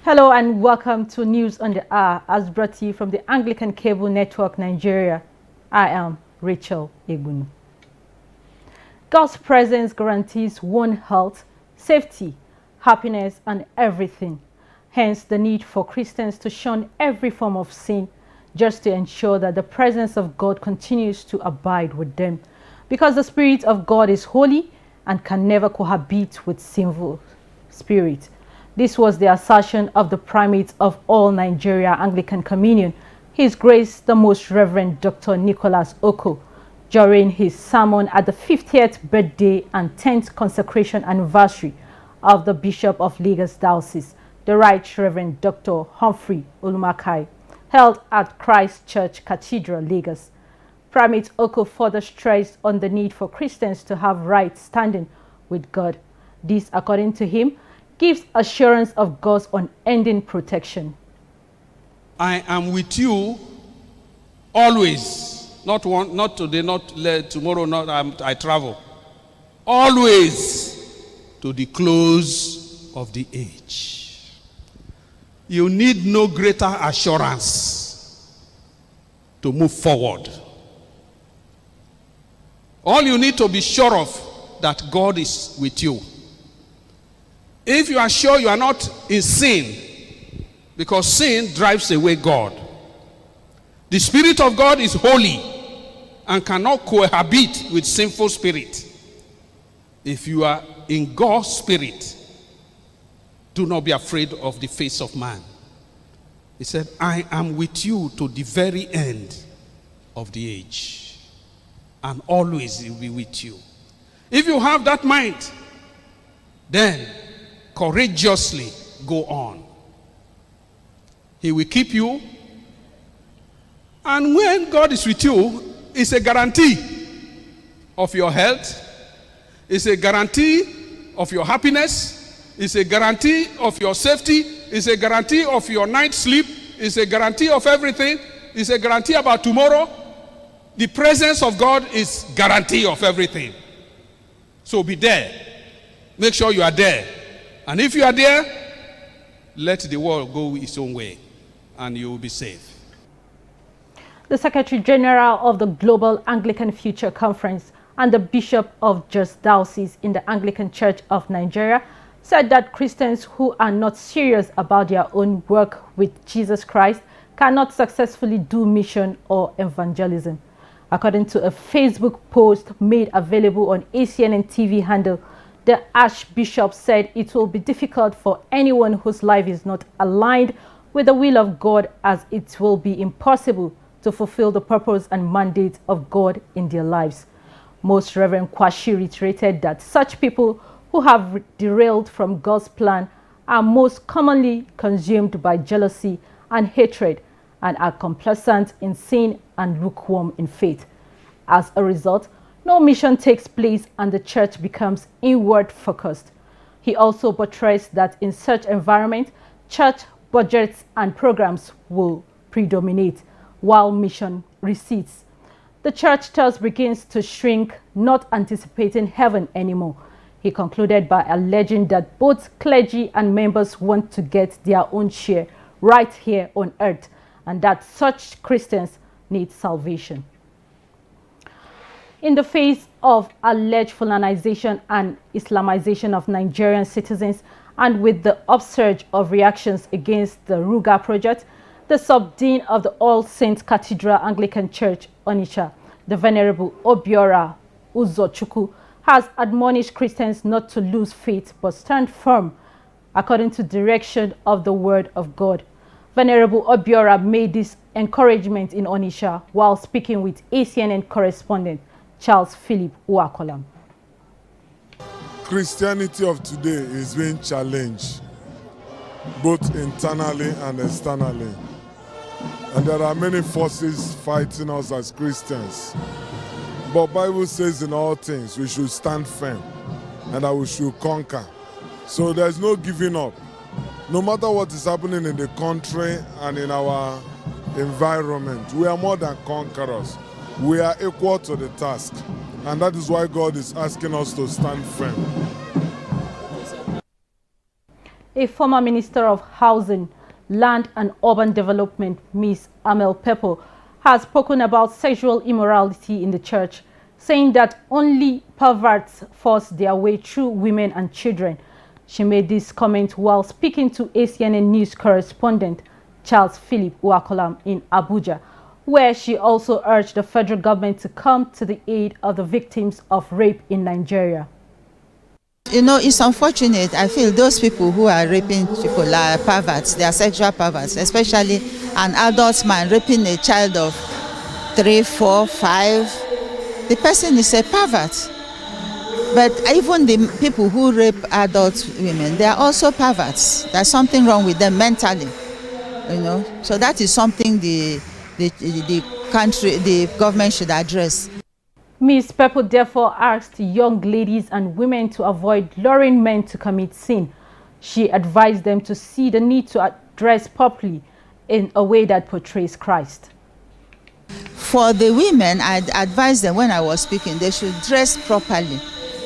Hello and welcome to News on the Hour, as brought to you from the Anglican Cable Network Nigeria. I am Rachel Egbunu. God's presence guarantees one health, safety, happiness, and everything. Hence, the need for Christians to shun every form of sin, just to ensure that the presence of God continues to abide with them. Because the Spirit of God is holy and can never cohabit with sinful spirit. This was the assertion of the primate of all Nigeria Anglican Communion, His Grace the Most Reverend Dr. Nicholas Oko, during his sermon at the 50th birthday and 10th consecration anniversary of the Bishop of Lagos Diocese, the Right Reverend Dr. Humphrey Olumakai, held at Christ Church Cathedral, Lagos. Primate Oko further stressed on the need for Christians to have right standing with God. This, according to him, gives assurance of God's unending protection. I am with you always. Not today, not tomorrow, I travel. Always to the close of the age. You need no greater assurance to move forward. All you need to be sure of that God is with you. If you are sure you are not in sin, because sin drives away God. The Spirit of God is holy and cannot cohabit with sinful spirit. If you are in God's Spirit, do not be afraid of the face of man. He said, I am with you to the very end of the age, and always will be with you. If you have that mind, then courageously go on. He will keep you. And when God is with you, it's a guarantee of your health. It's a guarantee of your happiness. It's a guarantee of your safety. It's a guarantee of your night's sleep. It's a guarantee of everything. It's a guarantee about tomorrow. The presence of God is guarantee of everything. So be there. Make sure you are there. And if you are there, let the world go its own way, and you will be safe. The Secretary General of the Global Anglican Future Conference and the Bishop of Jos Diocese in the Anglican Church of Nigeria said that Christians who are not serious about their own work with Jesus Christ cannot successfully do mission or evangelism. According to a Facebook post made available on ACNNTV handle, the Archbishop said it will be difficult for anyone whose life is not aligned with the will of God, as it will be impossible to fulfill the purpose and mandate of God in their lives. Most Reverend Kwashi reiterated that such people who have derailed from God's plan are most commonly consumed by jealousy and hatred and are complacent in sin and lukewarm in faith. As a result, no mission takes place and the church becomes inward focused. He also buttressed that in such environment, church budgets and programs will predominate while mission recedes. The church thus begins to shrink, not anticipating heaven anymore. He concluded by alleging that both clergy and members want to get their own share right here on earth, and that such Christians need salvation. In the face of alleged Fulanization and Islamization of Nigerian citizens, and with the upsurge of reactions against the Ruga project, the subdean of the All Saints Cathedral Anglican Church, Onitsha, the Venerable Obiora Uzochukwu, has admonished Christians not to lose faith but stand firm according to direction of the Word of God. Venerable Obiora made this encouragement in Onitsha while speaking with ACNN correspondent Charles Philip Uwakolam. Christianity of today is being challenged, both internally and externally. And there are many forces fighting us as Christians. But the Bible says in all things we should stand firm and that we should conquer. So there's no giving up. No matter what is happening in the country and in our environment, we are more than conquerors. We are equal to the task. And that is why God is asking us to stand firm. a former Minister of Housing, Land and Urban Development, Ms. Amel Pepo, has spoken about sexual immorality in the church, saying that only perverts force their way through women and children. She made this comment while speaking to ACNN News correspondent Charles Philip Uakolam in Abuja, where she also urged the federal government to come to the aid of the victims of rape in Nigeria. You know, it's unfortunate. I feel those people who are raping people are perverts. They are sexual perverts, especially an adult man raping a child of 3, 4, 5. The person is a pervert. But even the people who rape adult women, they are also perverts. There's something wrong with them mentally, you know. So that is something the government should address. Ms. Pepo therefore asked young ladies and women to avoid luring men to commit sin. She advised them to see the need to dress properly in a way that portrays Christ. For the women, I advised them when I was speaking, they should dress properly.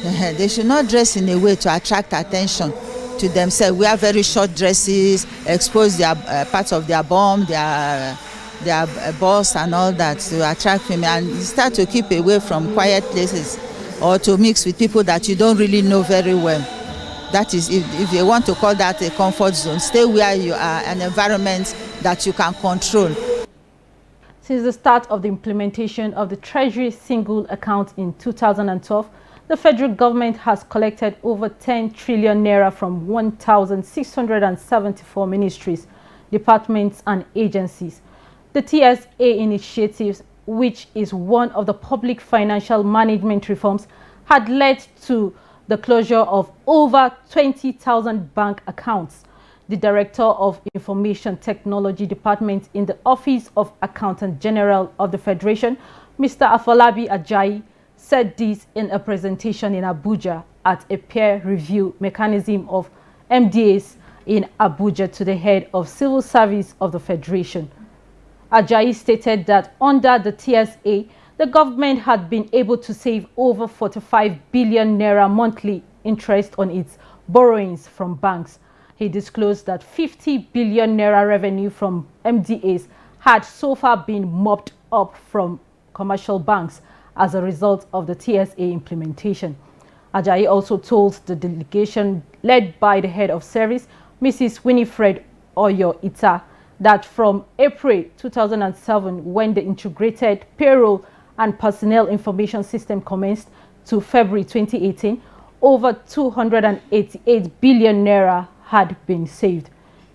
They should not dress in a way to attract attention to themselves. Wear very short dresses, expose their parts of their bum, their bust and all that to attract women, and start to keep away from quiet places or to mix with people that you don't really know very well. That is, if you want to call that a comfort zone, stay where you are, an environment that you can control. Since the start of the implementation of the Treasury Single Account in 2012, the federal government has collected over 10 trillion naira from 1,674 ministries, departments and agencies. The TSA initiative, which is one of the public financial management reforms, had led to the closure of over 20,000 bank accounts. The Director of Information Technology Department in the Office of Accountant General of the Federation, Mr. Afolabi Ajayi, said this in a presentation in Abuja at a peer review mechanism of MDAs in Abuja to the head of civil service of the Federation. Ajayi stated that under the TSA, the government had been able to save over 45 billion naira monthly interest on its borrowings from banks. He disclosed that 50 billion naira revenue from MDAs had so far been mopped up from commercial banks as a result of the TSA implementation. Ajayi also told the delegation led by the head of service, Mrs. Winifred Oyo Ita, that from April 2007, when the integrated payroll and personnel information system commenced, to February 2018, over 288 billion naira had been saved.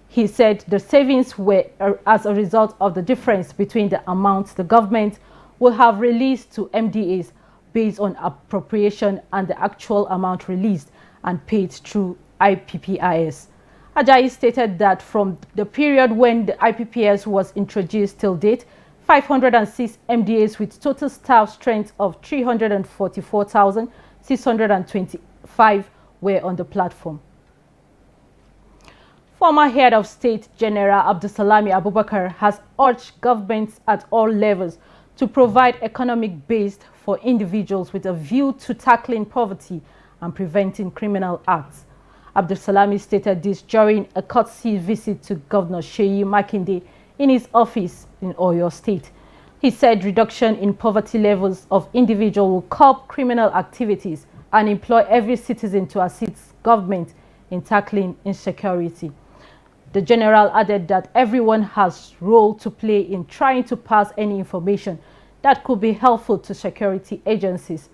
He said the savings were as a result of the difference between the amounts the government will have released to MDAs based on appropriation and the actual amount released and paid through IPPIS. Ajayi stated that from the period when the IPPS was introduced till date, 506 MDAs with total staff strength of 344,625 were on the platform. Former Head of State General Abdulsalami Abubakar has urged governments at all levels to provide economic base for individuals with a view to tackling poverty and preventing criminal acts. Abdulsalami stated this during a courtesy visit to Governor Seyi Makinde in his office in Oyo State. He said reduction in poverty levels of individuals will curb criminal activities and employ every citizen to assist government in tackling insecurity. The general added that everyone has a role to play in trying to pass any information that could be helpful to security agencies.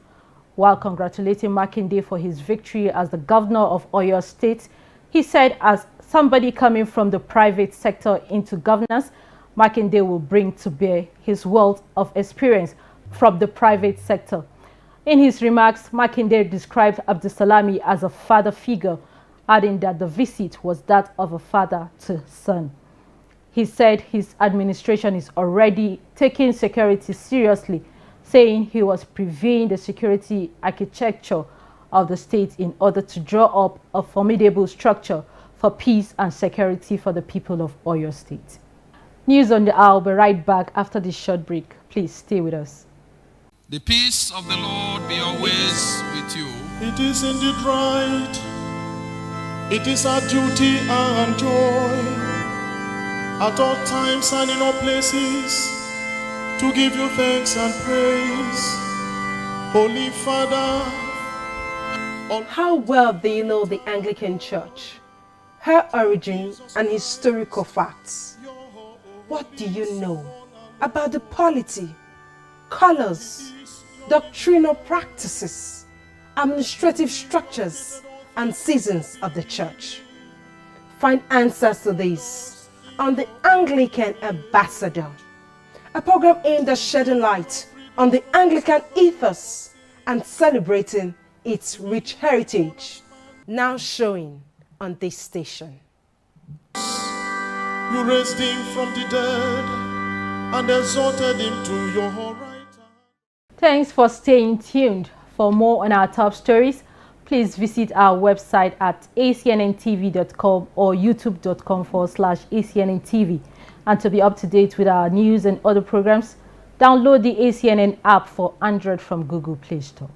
While congratulating Makinde for his victory as the governor of Oyo State, he said as somebody coming from the private sector into governance, Makinde will bring to bear his wealth of experience from the private sector. In his remarks, Makinde described Abdulsalami as a father figure, adding that the visit was that of a father to son. He said his administration is already taking security seriously, saying he was previewing the security architecture of the state in order to draw up a formidable structure for peace and security for the people of Oyo State. News on the hour will be right back after this short break. Please stay with us. The peace of the Lord be always with you. It is indeed right It is our duty and joy at all times and in all places to give you thanks and praise, Holy Father. How well do you know the Anglican Church, her origin and historical facts? What do you know about the polity, colors, doctrinal practices, administrative structures, and seasons of the Church? Find answers to these on the Anglican Ambassador, a program aimed at shedding light on the Anglican ethos and celebrating its rich heritage, now showing on this station. You raised him from the dead and exalted him to your right hand. Thanks for staying tuned. For more on our top stories, please visit our website at acnntv.com or youtube.com/ACNNTV. And to be up to date with our news and other programs, download the ACNN app for Android from Google Play Store.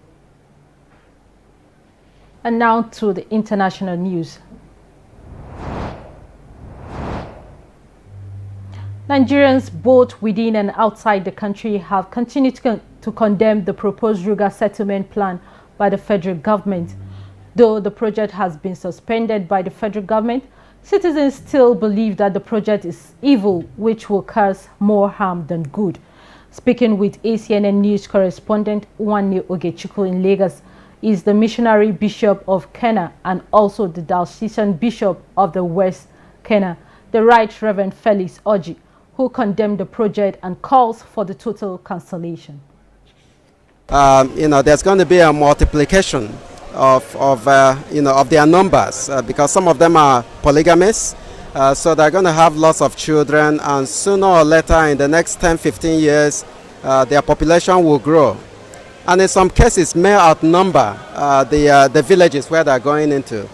And now to the international news. Nigerians both within and outside the country have continued to condemn the proposed Ruga settlement plan by the federal government. Though the project has been suspended by the federal government, citizens still believe that the project is evil, which will cause more harm than good. Speaking with ACNN News correspondent Nwanne Ogechukwu in Lagos is the missionary bishop of Kenya and also the diocesan bishop of the West Kenya, the Right Reverend Felix Oji, who condemned the project and calls for the total cancellation. There's going to be a multiplication of their numbers because some of them are polygamous, so they're going to have lots of children, and sooner or later in the next 10-15 years their population will grow, and in some cases may outnumber the villages where they're going into,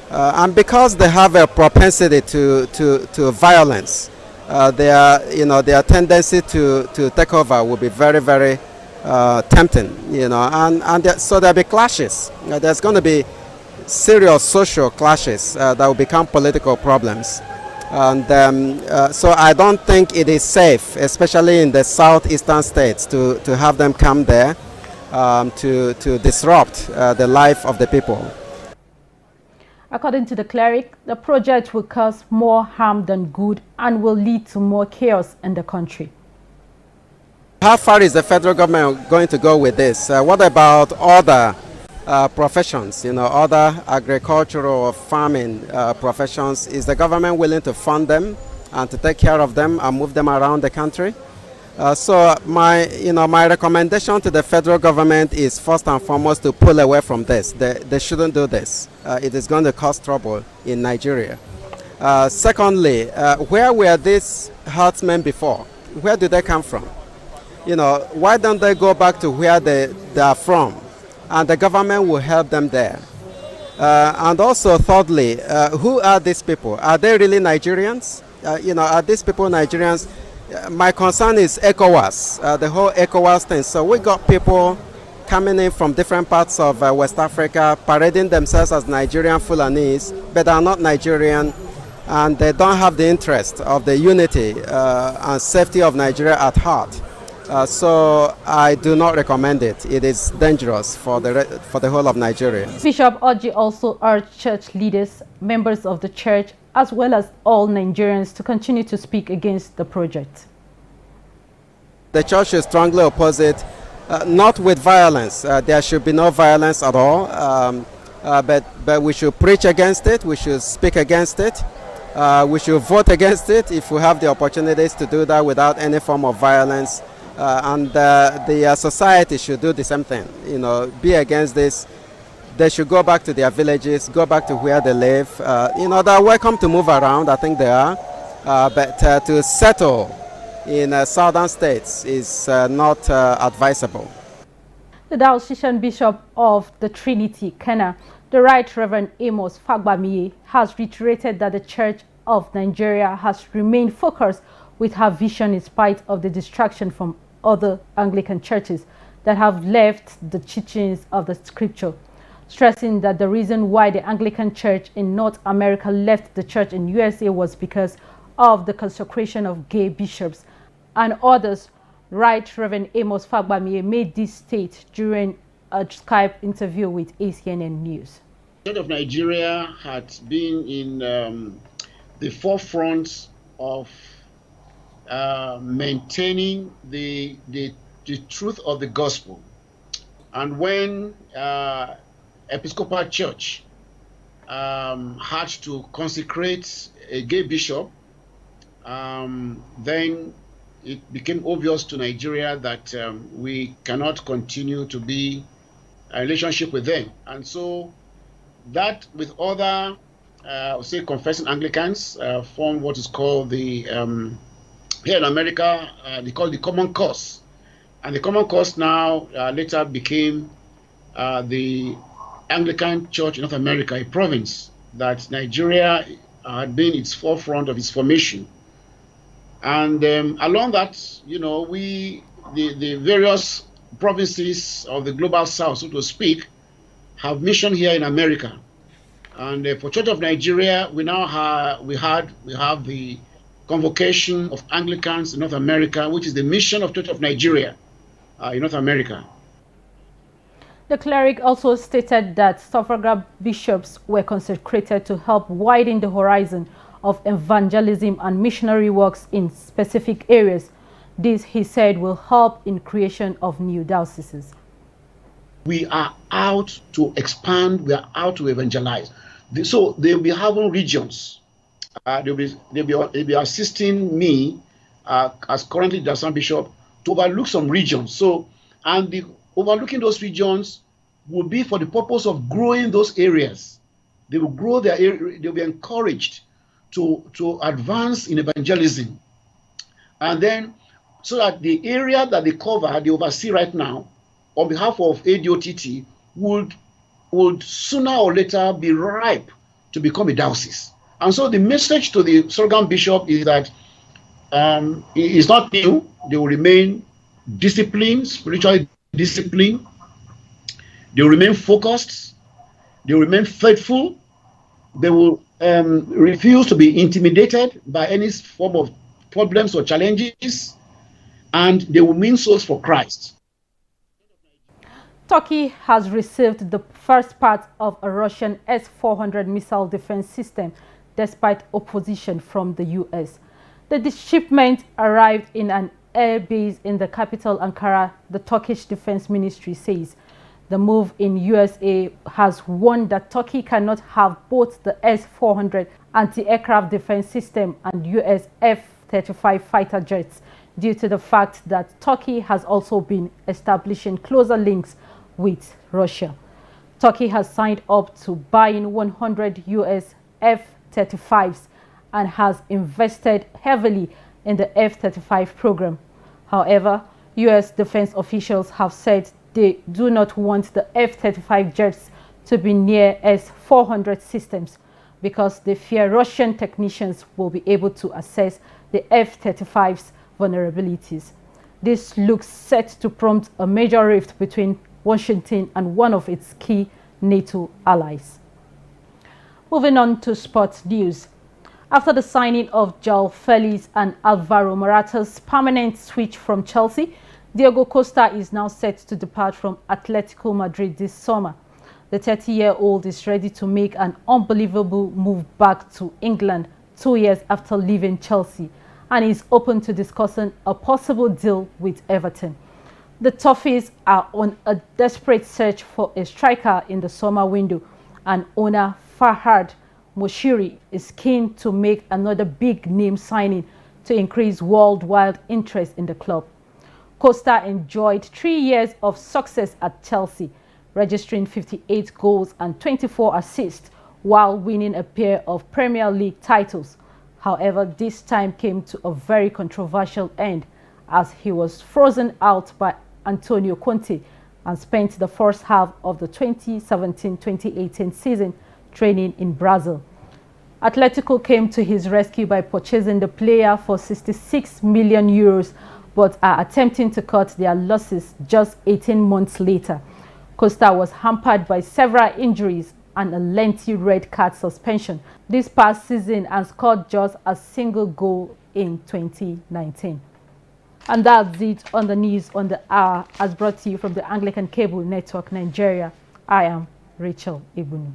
and because they have a propensity to violence, their tendency to take over will be very, very tempting, so there'll be clashes. There's going to be serious social clashes that will become political problems, and so I don't think it is safe, especially in the southeastern states, to have them come there to disrupt the life of the people. According to the cleric, the project will cause more harm than good and will lead to more chaos in the country. How far is the federal government going to go with this? What about other professions, other agricultural or farming professions? Is the government willing to fund them and to take care of them and move them around the country? So my recommendation to the federal government is first and foremost to pull away from this. They shouldn't do this. It is going to cause trouble in Nigeria. Secondly, where were these herdsmen before? Where did they come from? Why don't they go back to where they are from, and the government will help them there? And also, thirdly, who are these people? Are they really Nigerians? Are these people Nigerians? My concern is ECOWAS, the whole ECOWAS thing. So we got people coming in from different parts of West Africa, parading themselves as Nigerian Fulanis, but are not Nigerian, and they don't have the interest of the unity and safety of Nigeria at heart. So I do not recommend it. It is dangerous for the whole of Nigeria. Bishop Oji also urged church leaders, members of the church, as well as all Nigerians to continue to speak against the project. The church should strongly oppose it, not with violence. There should be no violence at all, but we should preach against it, we should speak against it, we should vote against it if we have the opportunities to do that without any form of violence. And the society should do the same thing, be against this. They should go back to their villages, go back to where they live. They're welcome to move around, I think they are, but to settle in southern states is not advisable. The diocesan bishop of the Trinity, Kenya, the Right Reverend Amos Fagbamiye, has reiterated that the Church of Nigeria has remained focused with her vision in spite of the distraction from other Anglican churches that have left the teachings of the scripture. stressing that the reason why the Anglican Church in North America left the church in USA was because of the consecration of gay bishops and others. Right Reverend Amos Fagbamie made this state during a Skype interview with ACNN News. The Church of Nigeria had been in the forefront of maintaining the truth of the gospel. And when Episcopal Church had to consecrate a gay bishop, then it became obvious to Nigeria that we cannot continue to be a relationship with them. And so that with other, say, confessing Anglicans formed what is called the, here in America, they call the Common Cause. And the Common Cause now later became the Anglican Church in North America, a province that Nigeria had been its forefront of its formation. And along that, you know, the various provinces of the global south, so to speak, have mission here in America. And for Church of Nigeria, we now have the Convocation of Anglicans in North America, which is the mission of Church of Nigeria in North America. The cleric also stated that suffragan bishops were consecrated to help widen the horizon of evangelism and missionary works in specific areas. This, he said, will help in creation of new dioceses. We are out to expand, we are out to evangelize. So they'll be having regions. They'll be assisting me as currently the Assistant Bishop to overlook some regions. So, and the overlooking those regions will be for the purpose of growing those areas. They will grow their area, they'll be encouraged to advance in evangelism. And then, so that the area that they cover, they oversee right now, on behalf of ADOTT, would sooner or later be ripe to become a diocese. And so the message to the suffragan bishop is that it is not new. They will remain disciplined, spiritually disciplined. They will remain focused. They will remain faithful. They will refuse to be intimidated by any form of problems or challenges, and they will win souls for Christ. Turkey has received the first part of a Russian S-400 missile defense system despite opposition from the US. The shipment arrived in an air base in the capital Ankara, the Turkish Defense Ministry says. The move in USA has warned that Turkey cannot have both the S-400 anti-aircraft defense system and US F-35 fighter jets due to the fact that Turkey has also been establishing closer links with Russia. Turkey has signed up to buying 100 US F-35s and has invested heavily in the F-35 program. However, US defense officials have said they do not want the F-35 jets to be near S-400 systems because they fear Russian technicians will be able to assess the F-35's vulnerabilities. This looks set to prompt a major rift between Washington and one of its key NATO allies. Moving on to sports news. After the signing of João Félix and Alvaro Morata's permanent switch from Chelsea, Diego Costa is now set to depart from Atletico Madrid this summer. The 30-year-old is ready to make an unbelievable move back to England 2 years after leaving Chelsea and is open to discussing a possible deal with Everton. The Toffees are on a desperate search for a striker in the summer window, and owner Farhad Moshiri is keen to make another big-name signing to increase worldwide interest in the club. Costa enjoyed 3 years of success at Chelsea, registering 58 goals and 24 assists while winning a pair of Premier League titles. However, this time came to a very controversial end as he was frozen out by Antonio Conte and spent the first half of the 2017-2018 season training in Brazil. Atletico came to his rescue by purchasing the player for 66 million euros, but are attempting to cut their losses just 18 months later. Costa was hampered by several injuries and a lengthy red card suspension this past season and scored just a single goal in 2019. And that's it on the news on the hour, as brought to you from the Anglican Cable Network Nigeria. I am Rachel Ibunu.